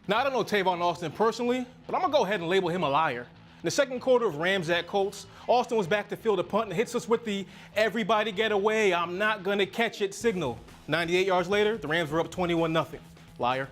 Now, I don't know Tavon Austin personally, but I'm going to go ahead and label him a liar. In the second quarter of Rams at Colts, Austin was back to field a punt and hits us with the "everybody get away, I'm not going to catch it" signal. 98 yards later, the Rams were up 21-0. Liar.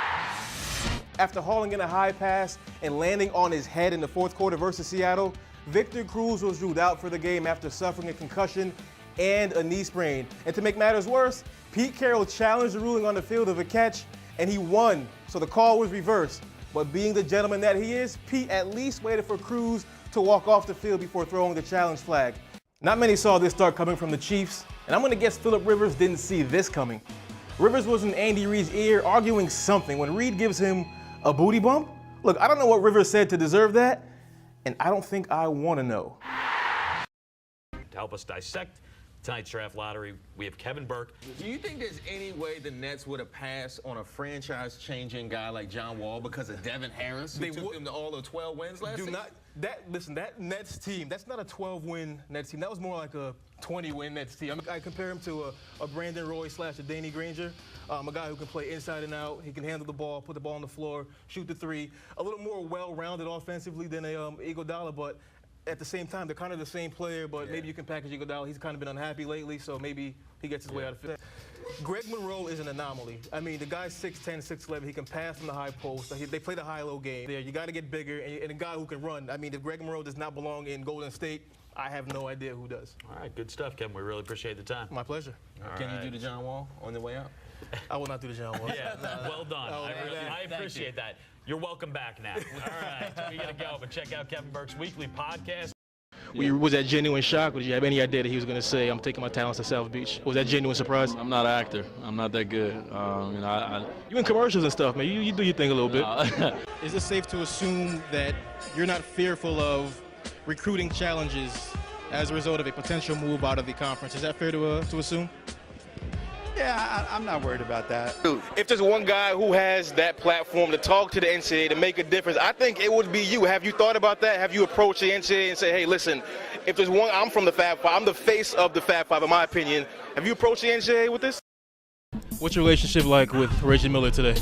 After hauling in a high pass and landing on his head in the fourth quarter versus Seattle, Victor Cruz was ruled out for the game after suffering a concussion and a knee sprain. And to make matters worse, Pete Carroll challenged the ruling on the field of a catch, and he won, so the call was reversed. But being the gentleman that he is, Pete at least waited for Cruz to walk off the field before throwing the challenge flag. Not many saw this start coming from the Chiefs, and I'm going to guess Phillip Rivers didn't see this coming. Rivers was in Andy Reid's ear arguing something when Reid gives him a booty bump. Look, I don't know what Rivers said to deserve that, and I don't think I want to know. To help us dissect tonight's draft lottery, we have Kevin Burke. Do you think there's any way the Nets would have passed on a franchise-changing guy like John Wall because of Devin Harris, who took them to all of 12 wins last season? Listen, that Nets team, that's not a 12-win Nets team. That was more like a 20-win Nets team. I compare him to a Brandon Roy / a Danny Granger, a guy who can play inside and out. He can handle the ball, put the ball on the floor, shoot the three. A little more well-rounded offensively than Iguodala, but at the same time, they're kind of the same player, but maybe you can package Iguodala. He's kind of been unhappy lately, so maybe he gets his way out of it. Greg Monroe is an anomaly. I mean, the guy's 6'10", 6'11". He can pass from the high post. They play the high-low game there. You got to get bigger, and a guy who can run. I mean, if Greg Monroe does not belong in Golden State, I have no idea who does. All right, good stuff, Kevin. We really appreciate the time. My pleasure. Can you do the John Wall on the way out? I will not do the John Wall. Yeah, well done. I appreciate that. You're welcome back now. All right, we got to go, but check out Kevin Burke's weekly podcast. Was that genuine shock, or did you have any idea that he was going to say, "I'm taking my talents to South Beach"? Was that genuine surprise? I'm not an actor. I'm not that good. You in commercials and stuff, man. You do your thing a little bit. Is it safe to assume that you're not fearful of recruiting challenges as a result of a potential move out of the conference? Is that fair to assume? Yeah, I'm not worried about that. If there's one guy who has that platform to talk to the NCAA to make a difference, I think it would be you. Have you thought about that? Have you approached the NCAA and say, hey, listen, if there's one, I'm from the Fab Five. I'm the face of the Fab Five, in my opinion. Have you approached the NCAA with this? What's your relationship like with Reggie Miller today?